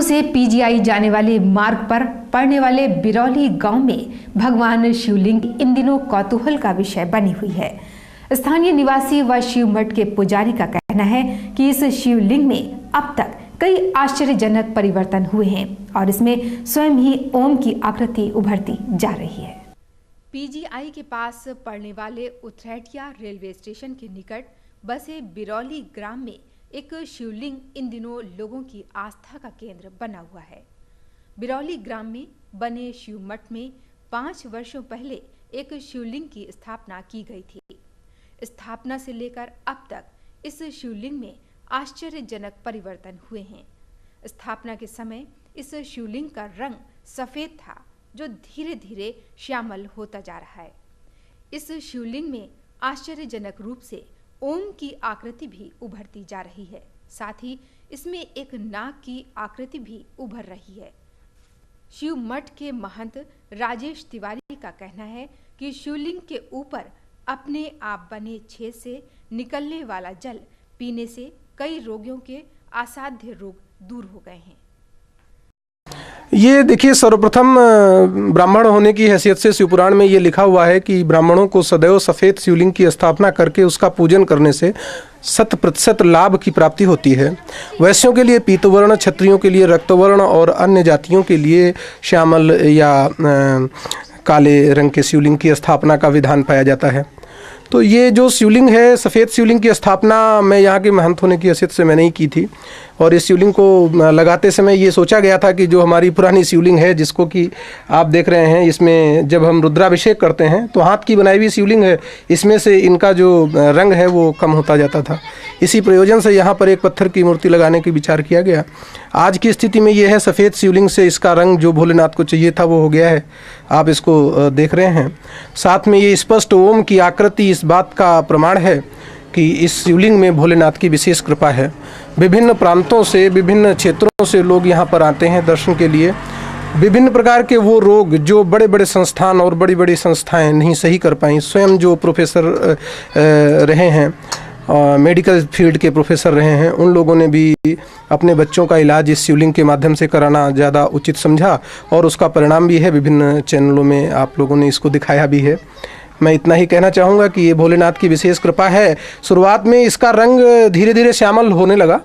से पीजीआई जाने वाले मार्ग पर पड़ने वाले बिरौली गांव में भगवान शिवलिंग इन दिनों कौतूहल का विषय बनी हुई है। स्थानीय निवासी व शिव मठ के पुजारी का कहना है कि इस शिवलिंग में अब तक कई आश्चर्यजनक परिवर्तन हुए हैं और इसमें स्वयं ही ओम की आकृति उभरती जा रही है। पीजीआई के पास पड़ने वाले उथरैठिया रेलवे स्टेशन के निकट बसे बिरौली ग्राम में एक शिवलिंग इन दिनों लोगों की आस्था का केंद्र बना हुआ है। बिरौली ग्राम में बने शिव मठ में 5 वर्षों पहले एक शिवलिंग की स्थापना की गई थी। स्थापना से लेकर अब तक इस शिवलिंग में आश्चर्यजनक परिवर्तन हुए हैं। स्थापना के समय इस शिवलिंग का रंग सफेद था, जो धीरे धीरे श्यामल होता जा रहा है। इस शिवलिंग में आश्चर्यजनक रूप से ओम की आकृति भी उभरती जा रही है। साथ ही इसमें एक नाग की आकृति भी उभर रही है। शिव मठ के महंत राजेश तिवारी का कहना है कि शिवलिंग के ऊपर अपने आप बने छेद से निकलने वाला जल पीने से कई रोगियों के असाध्य रोग दूर हो गए हैं। ये देखिए, सर्वप्रथम ब्राह्मण होने की हैसियत से शिवपुराण में ये लिखा हुआ है कि ब्राह्मणों को सदैव सफ़ेद शिवलिंग की स्थापना करके उसका पूजन करने से 100% लाभ की प्राप्ति होती है। वैश्यों के लिए पीतवर्ण, क्षत्रियों के लिए रक्तवर्ण और अन्य जातियों के लिए श्यामल या काले रंग के शिवलिंग की स्थापना का विधान पाया जाता है। तो ये जो शिवलिंग है, सफ़ेद शिवलिंग की स्थापना मैं यहाँ के महंत होने की हैसियत से मैंने ही की थी। और इस शिवलिंग को लगाते समय ये सोचा गया था कि जो हमारी पुरानी शिवलिंग है, जिसको कि आप देख रहे हैं, इसमें जब हम रुद्राभिषेक करते हैं तो हाथ की बनाई हुई शिवलिंग है, इसमें से इनका जो रंग है वो कम होता जाता था। इसी प्रयोजन से यहाँ पर एक पत्थर की मूर्ति लगाने की विचार किया गया। आज की स्थिति में ये है, सफ़ेद शिवलिंग से इसका रंग जो भोलेनाथ को चाहिए था वो हो गया है। आप इसको देख रहे हैं। साथ में ये स्पष्ट ओम की आकृति इस बात का प्रमाण है कि इस शिवलिंग में भोलेनाथ की विशेष कृपा है। विभिन्न प्रांतों से, विभिन्न क्षेत्रों से लोग यहाँ पर आते हैं दर्शन के लिए। विभिन्न प्रकार के वो रोग जो बड़े बड़े संस्थान और बड़ी बड़ी संस्थाएं नहीं सही कर पाई, स्वयं जो प्रोफेसर रहे हैं, मेडिकल फील्ड के प्रोफेसर रहे हैं, उन लोगों ने भी अपने बच्चों का इलाज इस शिवलिंग के माध्यम से कराना ज़्यादा उचित समझा और उसका परिणाम भी है। विभिन्न चैनलों में आप लोगों ने इसको दिखाया भी है। मैं इतना ही कहना चाहूँगा कि ये भोलेनाथ की विशेष कृपा है। शुरुआत में इसका रंग धीरे धीरे श्यामल होने लगा।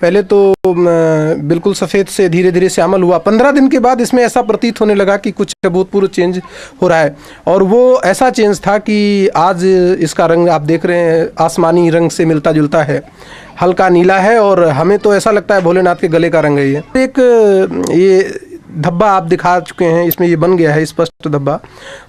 पहले तो बिल्कुल सफ़ेद से धीरे धीरे श्यामल हुआ। 15 दिन के बाद इसमें ऐसा प्रतीत होने लगा कि कुछ अभूतपूर्व चेंज हो रहा है। और वो ऐसा चेंज था कि आज इसका रंग आप देख रहे हैं, आसमानी रंग से मिलता जुलता है, हल्का नीला है और हमें तो ऐसा लगता है भोलेनाथ के गले का रंग है ये। एक ये धब्बा आप दिखा चुके हैं, इसमें ये बन गया है स्पष्ट धब्बा,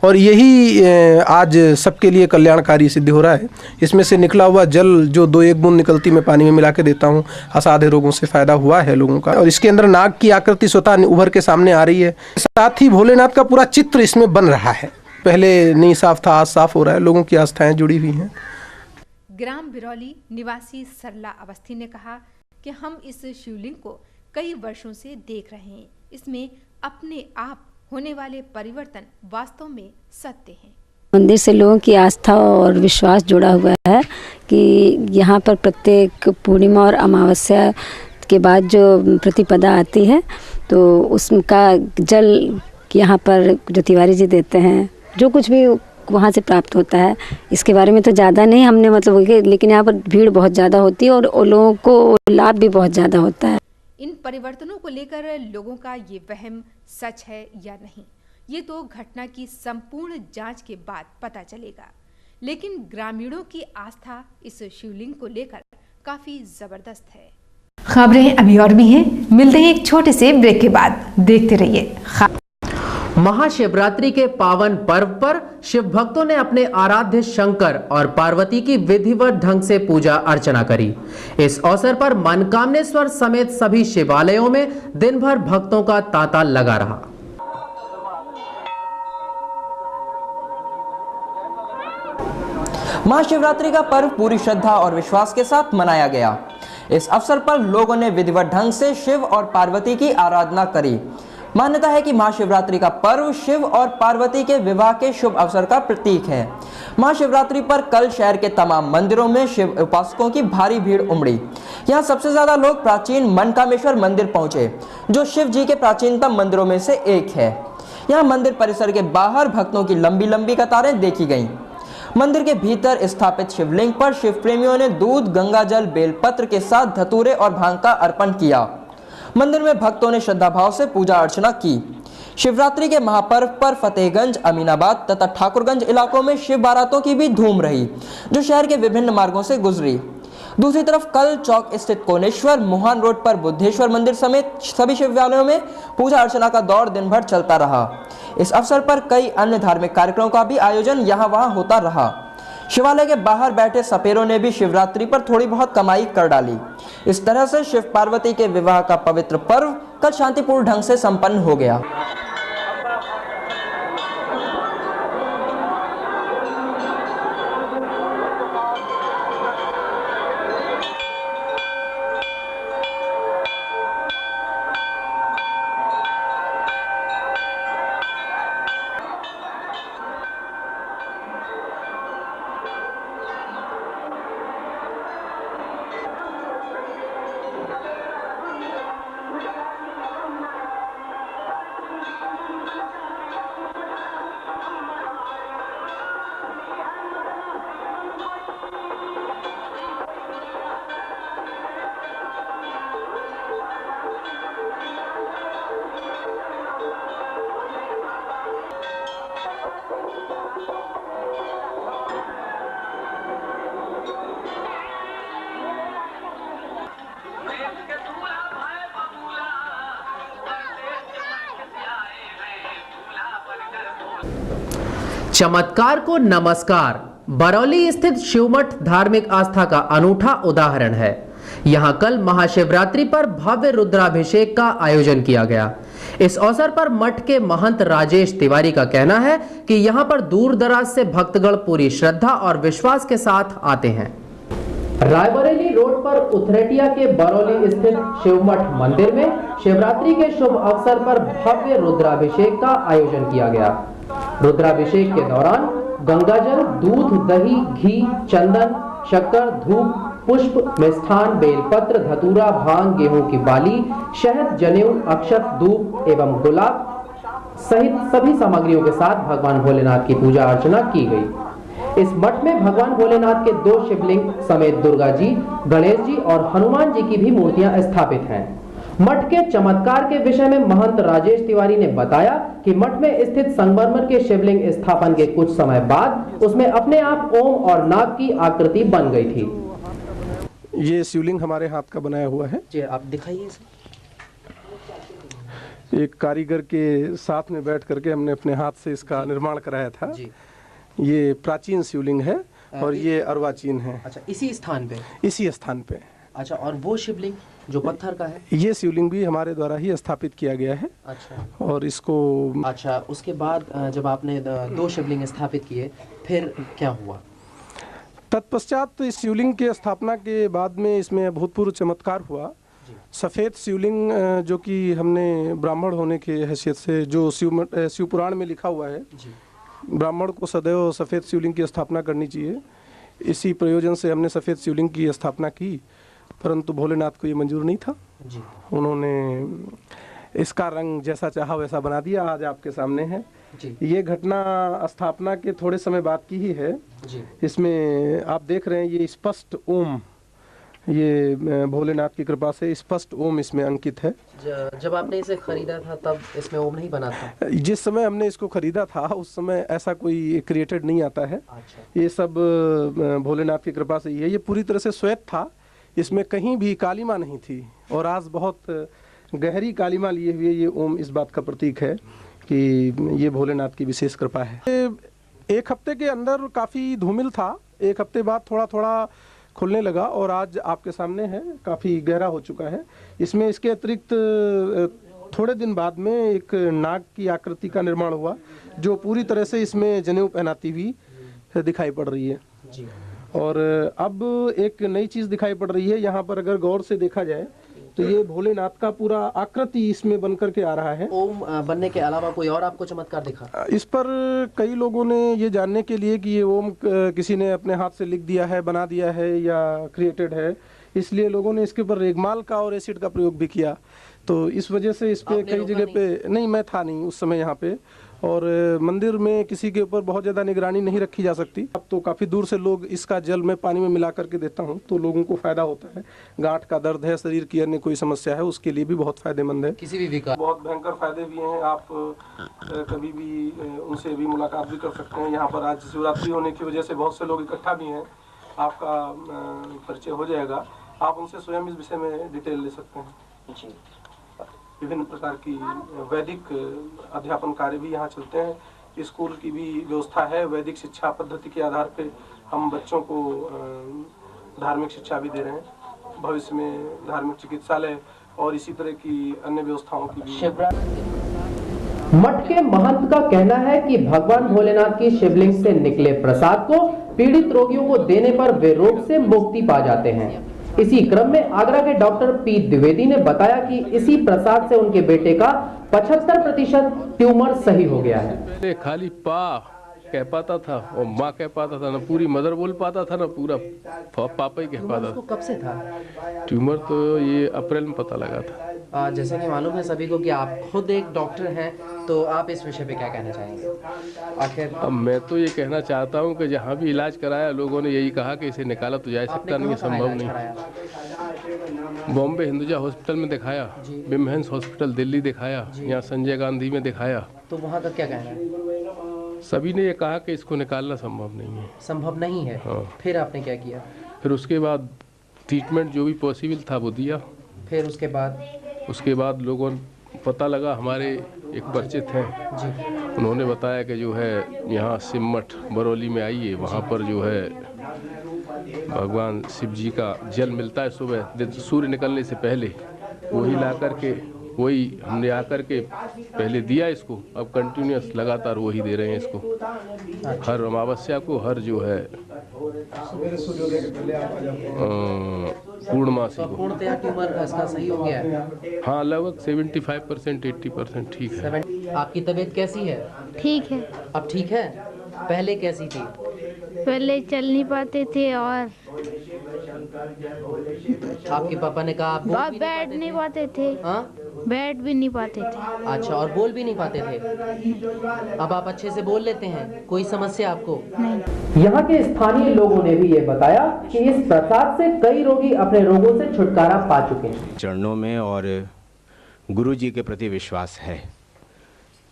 और यही आज सबके लिए कल्याणकारी सिद्ध हो रहा है। इसमें से निकला हुआ जल जो 2-1 बूंद निकलती मैं पानी में मिला के देता हूँ, असाध्य रोगों से फायदा हुआ है लोगों का। और इसके अंदर नाग की आकृति स्वतः उभर के सामने आ रही है। साथ ही भोलेनाथ का पूरा चित्र इसमें बन रहा है। पहले नहीं साफ था, आज साफ हो रहा है। लोगों की आस्थाएं जुड़ी हुई हैं। ग्राम बिरौली निवासी सरला अवस्थी ने कहा कि हम इस शिवलिंग को कई वर्षों से देख रहे हैं। इसमें अपने आप होने वाले परिवर्तन वास्तव में सत्य हैं। मंदिर से लोगों की आस्था और विश्वास जुड़ा हुआ है कि यहाँ पर प्रत्येक पूर्णिमा और अमावस्या के बाद जो प्रतिपदा आती है तो उसका जल यहाँ पर जो तिवारी जी देते हैं, जो कुछ भी वहाँ से प्राप्त होता है, इसके बारे में तो ज़्यादा नहीं हमने मतलब, लेकिन यहाँ पर भीड़ बहुत ज़्यादा होती है और लोगों को लाभ भी बहुत ज़्यादा होता है। इन परिवर्तनों को लेकर लोगों का ये वहम सच है या नहीं, ये तो घटना की संपूर्ण जांच के बाद पता चलेगा। लेकिन ग्रामीणों की आस्था इस शिवलिंग को लेकर काफी जबरदस्त है। खबरें अभी और भी हैं, मिलते हैं एक छोटे से ब्रेक के बाद। देखते रहिए। महाशिवरात्रि के पावन पर्व पर शिव भक्तों ने अपने आराध्य शंकर और पार्वती की विधिवत ढंग से पूजा अर्चना करी। इस अवसर पर मनकामनेश्वर समेत सभी शिवालयों में दिन भर भक्तों का तांता लगा रहा। महाशिवरात्रि का पर्व पूरी श्रद्धा और विश्वास के साथ मनाया गया। इस अवसर पर लोगों ने विधिवत ढंग से शिव और पार्वती की आराधना करी। मान्यता है कि महाशिवरात्रि का पर्व शिव और पार्वती के विवाह के शुभ अवसर का प्रतीक है। महाशिवरात्रि पर कल शहर के तमाम मंदिरों में शिव उपासकों की भारी भीड़ उमड़ी। यहाँ सबसे ज्यादा लोग प्राचीन मनकामेश्वर मंदिर पहुंचे, जो शिव जी के प्राचीनतम मंदिरों में से एक है। यहाँ मंदिर परिसर के बाहर भक्तों की लंबी लंबी कतारें देखी गईं। मंदिर के भीतर स्थापित शिवलिंग पर शिव प्रेमियों ने दूध, गंगाजल, बेलपत्र के साथ धतूरे और भांग का अर्पण किया। मंदिर में भक्तों ने श्रद्धा भाव से पूजा अर्चना की। शिवरात्रि के महापर्व पर फतेहगंज, अमीनाबाद तथा ठाकुरगंज इलाकों में शिव बारातों की भी धूम रही, जो शहर के विभिन्न मार्गों से गुजरी। दूसरी तरफ कल चौक स्थित कोनेश्वर, मुहान रोड पर बुद्धेश्वर मंदिर समेत सभी शिवालयों में पूजा अर्चना का दौर दिन भर चलता रहा। इस अवसर पर कई अन्य धार्मिक कार्यक्रमों का भी आयोजन यहाँ वहाँ होता रहा। शिवालय के बाहर बैठे सपेरों ने भी शिवरात्रि पर थोड़ी बहुत कमाई कर डाली। इस तरह से शिव पार्वती के विवाह का पवित्र पर्व कल शांतिपूर्ण ढंग से संपन्न हो गया। चमत्कार को नमस्कार। बरौली स्थित शिवमठ धार्मिक आस्था का अनूठा उदाहरण है। यहाँ कल महाशिवरात्रि पर भव्य रुद्राभिषेक का आयोजन किया गया। इस अवसर पर मठ के महंत राजेश तिवारी का कहना है कि यहाँ पर दूर दराज से भक्तगण पूरी श्रद्धा और विश्वास के साथ आते हैं। रायबरेली रोड पर उथरेटिया के बरौली स्थित शिवमठ मंदिर में शिवरात्रि के शुभ अवसर पर भव्य रुद्राभिषेक का आयोजन किया गया। रुद्राभिषेक के दौरान गंगाजल, दूध, दही, घी, चंदन, शक्कर, धूप, पुष्प, मिष्ठान, बेलपत्र, धतूरा, भांग, गेहूं की बाली, शहद, जनेऊ, अक्षत, धूप एवं गुलाब सहित सभी सामग्रियों के साथ भगवान भोलेनाथ की पूजा अर्चना की गई। इस मठ में भगवान भोलेनाथ के 2 शिवलिंग समेत दुर्गा जी, गणेश जी और हनुमान जी की भी मूर्तियां स्थापित हैं। मठ के चमत्कार के विषय में महंत राजेश तिवारी ने बताया कि मठ में स्थित संगमरमर के शिवलिंग स्थापन के कुछ समय बाद उसमें अपने आप ओम और नाग की आकृति बन गई थी। ये शिवलिंग हमारे हाथ का बनाया हुआ है जी, आप दिखाइए। एक कारीगर के साथ में बैठ करके हमने अपने हाथ से इसका निर्माण कराया था जी। ये प्राचीन शिवलिंग है और ये अर्वाचीन है। अच्छा, इसी स्थान पे? इसी स्थान पे। अच्छा, और वो शिवलिंग जो पत्थर का है? ये शिवलिंग भी हमारे द्वारा ही स्थापित किया गया है। अच्छा। और इसको अच्छा, उसके बाद जब आपने 2 शिवलिंग स्थापित किए फिर क्या हुआ? तत्पश्चात इस शिवलिंग की स्थापना के बाद में इसमें अभूतपूर्व चमत्कार हुआ। सफ़ेद शिवलिंग जो कि हमने ब्राह्मण होने की हैसियत से, जो शिव पुराण में लिखा हुआ है, ब्राह्मण को सदैव सफ़ेद शिवलिंग की स्थापना करनी चाहिए। इसी प्रयोजन से हमने सफ़ेद शिवलिंग की स्थापना की, परंतु भोलेनाथ को ये मंजूर नहीं था जी। उन्होंने इसका रंग जैसा चाहा वैसा बना दिया। आज आपके सामने है जी। ये घटना स्थापना के थोड़े समय बाद की ही है जी। इसमें आप देख रहे हैं ये स्पष्ट ओम, ये भोलेनाथ की कृपा से स्पष्ट ओम इसमें अंकित है। जब आपने इसे खरीदा था तब इसमें ओम नहीं बना था? जिस समय हमने इसको खरीदा था उस समय ऐसा कोई क्रिएटेड नहीं आता है। अच्छा। ये सब भोलेनाथ की कृपा से ही है। ये पूरी तरह से श्वेत था, इसमें कहीं भी कालिमा नहीं थी। और आज बहुत गहरी कालिमा लिए हुए ये ओम इस बात का प्रतीक है कि ये भोलेनाथ की विशेष कृपा है। एक हफ्ते के अंदर काफ़ी धूमिल था, एक हफ्ते बाद थोड़ा थोड़ा खुलने लगा और आज आपके सामने है, काफ़ी गहरा हो चुका है। इसमें इसके अतिरिक्त थोड़े दिन बाद में एक नाग की आकृति का निर्माण हुआ, जो पूरी तरह से इसमें जनेऊ पहनाती हुई दिखाई पड़ रही है जी। और अब एक नई चीज़ दिखाई पड़ रही है। यहाँ पर अगर गौर से देखा जाए तो ये भोलेनाथ का पूरा आकृति इसमें बन करके आ रहा है। ओम बनने के अलावा कोई और आपको चमत्कार दिखा? इस पर कई लोगों ने ये जानने के लिए कि ये ओम किसी ने अपने हाथ से लिख दिया है, बना दिया है या क्रिएटेड है, इसलिए लोगों ने इसके ऊपर रेगमाल का और एसिड का प्रयोग भी किया। तो इस वजह से इस पे कई जगह पे नहीं, मैं था नहीं उस समय यहाँ पे, और मंदिर में किसी के ऊपर बहुत ज़्यादा निगरानी नहीं रखी जा सकती। अब तो काफ़ी दूर से लोग इसका जल में पानी में मिला करके देता हूँ, तो लोगों को फ़ायदा होता है। गांठ का दर्द है, शरीर की अन्य कोई समस्या है, उसके लिए भी बहुत फ़ायदेमंद है। किसी भी विकार बहुत भयंकर फायदे भी हैं। आप कभी भी उनसे भी मुलाकात भी कर सकते हैं। यहाँ पर आज शिवरात्रि होने की वजह से बहुत से लोग इकट्ठा भी हैं, आपका परिचय हो जाएगा। आप उनसे स्वयं इस विषय में डिटेल ले सकते हैं। जी, विभिन्न प्रकार की वैदिक अध्यापन कार्य भी यहाँ चलते हैं। स्कूल की भी व्यवस्था है। वैदिक शिक्षा पद्धति के आधार पे हम बच्चों को धार्मिक शिक्षा भी दे रहे हैं। भविष्य में धार्मिक चिकित्सालय और इसी तरह की अन्य व्यवस्थाओं की भी। मठ के महंत का कहना है कि भगवान भोलेनाथ की शिवलिंग से निकले प्रसाद को पीड़ित रोगियों को देने पर वे रोग से मुक्ति पा जाते हैं। इसी क्रम में आगरा के डॉक्टर पी द्विवेदी ने बताया कि इसी प्रसाद से उनके बेटे का 75% ट्यूमर सही हो गया है। पहले खाली पा कह पाता था और माँ कह पाता था, ना पूरी मदर बोल पाता था, ना पूरा पापा ही कह पाता था। कब से था ट्यूमर? तो ये अप्रैल में पता लगा था। जैसे कि मालूम है सभी को कि आप खुद एक डॉक्टर हैं, तो आप इस विषय पे क्या कहना चाहेंगे? आखिर अब मैं तो ये कहना चाहता हूँ कि जहाँ भी इलाज कराया लोगों ने यही कहा कि इसे निकाला तो जा सकता नहीं, संभव नहीं। बॉम्बे हिंदुजा हॉस्पिटल में दिखाया, विमेंस हॉस्पिटल दिल्ली दिखाया, यहाँ संजय गांधी में दिखाया। तो वहाँ का क्या कहना है? सभी ने ये कहा कि इसको निकालना संभव नहीं है। संभव नहीं है? हाँ। फिर आपने क्या किया? फिर उसके बाद ट्रीटमेंट जो भी पॉसिबल था वो दिया। फिर उसके बाद लोगों पता लगा, हमारे एक परिचित हैं जी, उन्होंने बताया कि जो है यहाँ सिमठ बरौली में आइए, वहाँ पर जो है भगवान शिव जी का जल मिलता है सुबह सूर्य निकलने से पहले, वही ला करके वही हमने आकर के पहले दिया इसको। अब कंटिन्यूस लगातार वही दे रहे हैं इसको, हर अमावस्या को, हर जो है पूर्णमासी को। पूर्णतया ट्यूमर इसका सही हो गया है? हाँ, लगभग 75% 80% ठीक है। आपकी तबीयत कैसी है? ठीक है। अब ठीक है? पहले कैसी थी? पहले चल नहीं पाते थे और आपके पापा ने कहा आप बैठ नहीं पाते थे। हाँ? बैठ भी नहीं पाते थे। अच्छा, और बोल भी नहीं पाते थे? अब आप अच्छे से बोल लेते हैं? कोई समस्या आपको नहीं? यहाँ के स्थानीय लोगों ने भी ये बताया कि इस प्रसाद से कई रोगी अपने रोगों से छुटकारा पा चुके हैं। चरणों में और गुरु जी के प्रति विश्वास है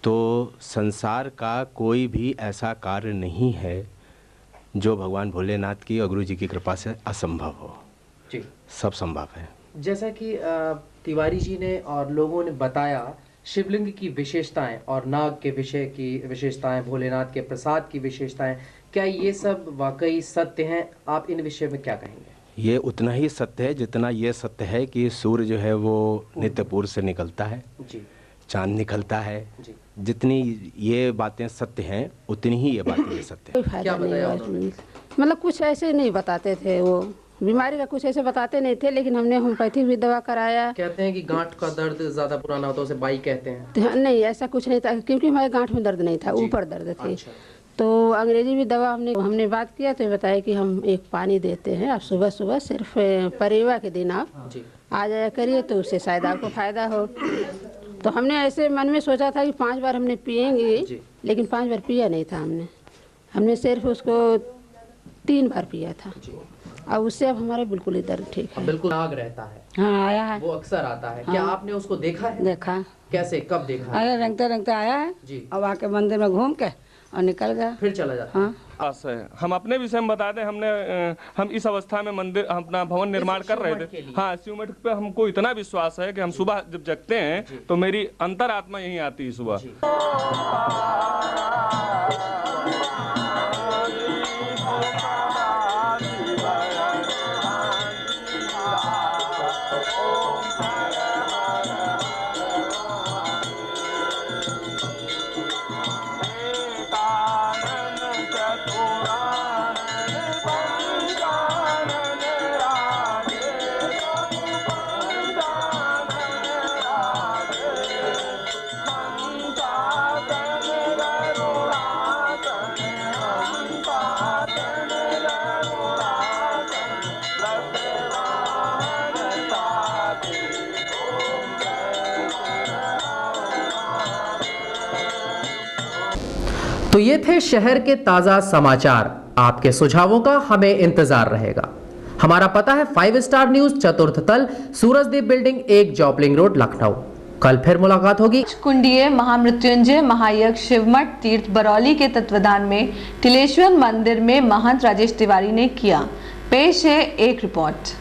तो संसार का कोई भी ऐसा कार्य नहीं है जो भगवान भोलेनाथ की और गुरु जी की कृपा से असंभव हो। जी, सब संभव है। जैसा कि तिवारी जी ने और लोगों ने बताया शिवलिंग की विशेषताएं और नाग के विषय की विशेषताएं, भोलेनाथ के प्रसाद की विशेषताएं, क्या ये सब वाकई सत्य हैं? आप इन विषय में क्या कहेंगे? ये उतना ही सत्य है जितना ये सत्य है कि सूर्य जो है वो नित्य पूर्व से निकलता है जी, चांद निकलता है जी। जितनी ये बातें सत्य हैं उतनी ही ये बातें भी सत्य है। क्या बताया उन्होंने? मतलब कुछ ऐसे नहीं बताते थे, वो बीमारी का कुछ ऐसे बताते नहीं थे, लेकिन हमने होम्योपैथी भी दवा कराया। कहते हैं कि गांठ का दर्द ज्यादा पुराना होता है, उसे बाई कहते हैं। तो नहीं, ऐसा कुछ नहीं था, क्योंकि हमारे गांठ में दर्द नहीं था, ऊपर दर्द थे। अच्छा। तो अंग्रेजी भी दवा हमने बात किया तो बताया कि हम एक पानी देते हैं, आप सुबह सुबह सिर्फ परिवा के दिन आप आ जाया करिए, तो उससे शायद आपको फायदा हो। तो हमने ऐसे मन में सोचा था कि 5 बार हमने पियेंगे, लेकिन 5 बार पिया नहीं था हमने सिर्फ उसको 3 बार पिया था। और उससे अब हमारे बिल्कुल ही दर्द ठीक है। बिल्कुल नाग रहता है? हाँ, आया है, वो अक्सर आता है। क्या आपने उसको देखा है? देखा। कैसे, कब देखा? अरे रंगते रंगते आया है जी, अब आके मंदिर में घूम के और निकल गया, फिर चला जाता। हाँ। हम अपने विषय में बता दें, हम इस अवस्था में मंदिर अपना भवन निर्माण कर रहे थे। हाँ, शिव मठ पे हमको इतना विश्वास है कि हम सुबह जब जगते हैं तो मेरी अंतरात्मा यहीं आती है सुबह। तो ये थे शहर के ताजा समाचार। आपके सुझावों का हमें इंतजार रहेगा। हमारा पता है 5 स्टार न्यूज, चतुर्थ तल, सूरजदीप बिल्डिंग 1, जॉपलिंग रोड, लखनऊ। कल फिर मुलाकात होगी। कुंडीय महामृत्युंजय महायज्ञ शिवमठ तीर्थ बरौली के तत्वाधान में तिलेश्वर मंदिर में महंत राजेश तिवारी ने किया। पेश है एक रिपोर्ट।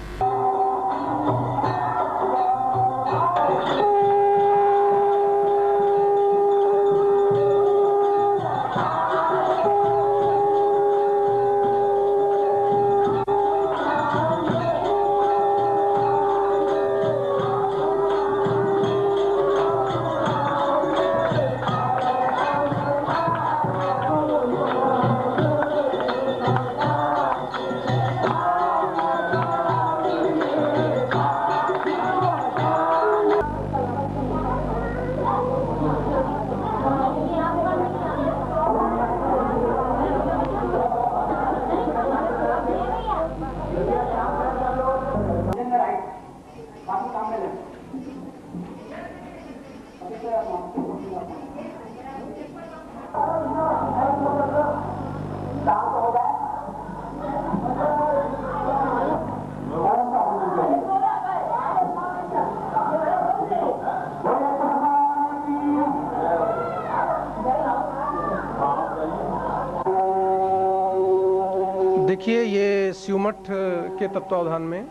देखिए, ये शिवमठ के तत्वावधान में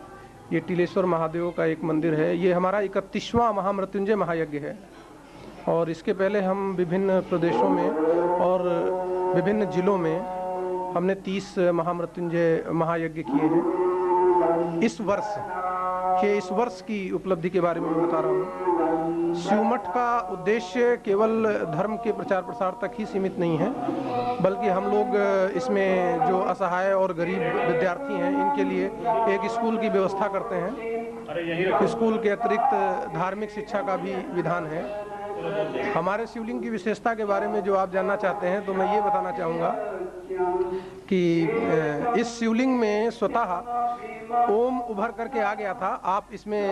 ये टिलेश्वर महादेव का एक मंदिर है। ये हमारा 31वां महामृत्युंजय महायज्ञ है और इसके पहले हम विभिन्न प्रदेशों में और विभिन्न जिलों में हमने 30 महामृत्युंजय महायज्ञ किए हैं। इस वर्ष की उपलब्धि के बारे में मैं बता रहा हूँ। शिवमठ का उद्देश्य केवल धर्म के प्रचार प्रसार तक ही सीमित नहीं है, बल्कि हम लोग इसमें जो असहाय और गरीब विद्यार्थी हैं इनके लिए एक स्कूल की व्यवस्था करते हैं। स्कूल के अतिरिक्त धार्मिक शिक्षा का भी विधान है। हमारे शिवलिंग की विशेषता के बारे में जो आप जानना चाहते हैं तो मैं ये बताना चाहूँगा कि इस शिवलिंग में स्वतः ओम उभर करके आ गया था। आप इसमें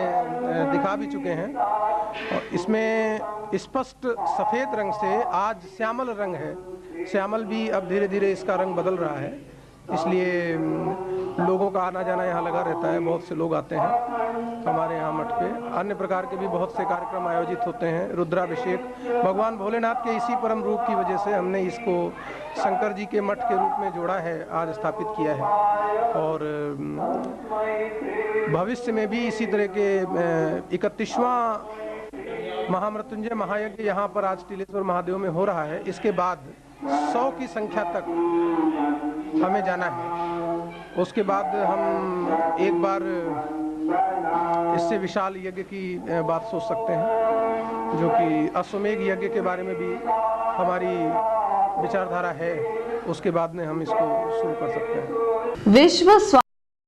दिखा भी चुके हैं और इसमें स्पष्ट सफ़ेद रंग से आज श्यामल रंग है। श्यामल भी अब धीरे धीरे इसका रंग बदल रहा है, इसलिए लोगों का आना जाना यहाँ लगा रहता है। बहुत से लोग आते हैं हमारे यहाँ मठ पे। अन्य प्रकार के भी बहुत से कार्यक्रम आयोजित होते हैं। रुद्राभिषेक भगवान भोलेनाथ के इसी परम रूप की वजह से हमने इसको शंकर जी के मठ के रूप में जोड़ा है, आज स्थापित किया है। और भविष्य में भी इसी तरह के 31वां महामृत्युंजय महायज्ञ यहाँ पर आज टिलेश्वर महादेव में हो रहा है। इसके बाद 100 की संख्या तक हमें जाना है। उसके बाद हम एक बार इससे विशाल यज्ञ की बात सोच सकते हैं, जो कि अश्वमेघ यज्ञ के बारे में भी हमारी विचारधारा है। उसके बाद में हम इसको शुरू कर सकते हैं। विश्व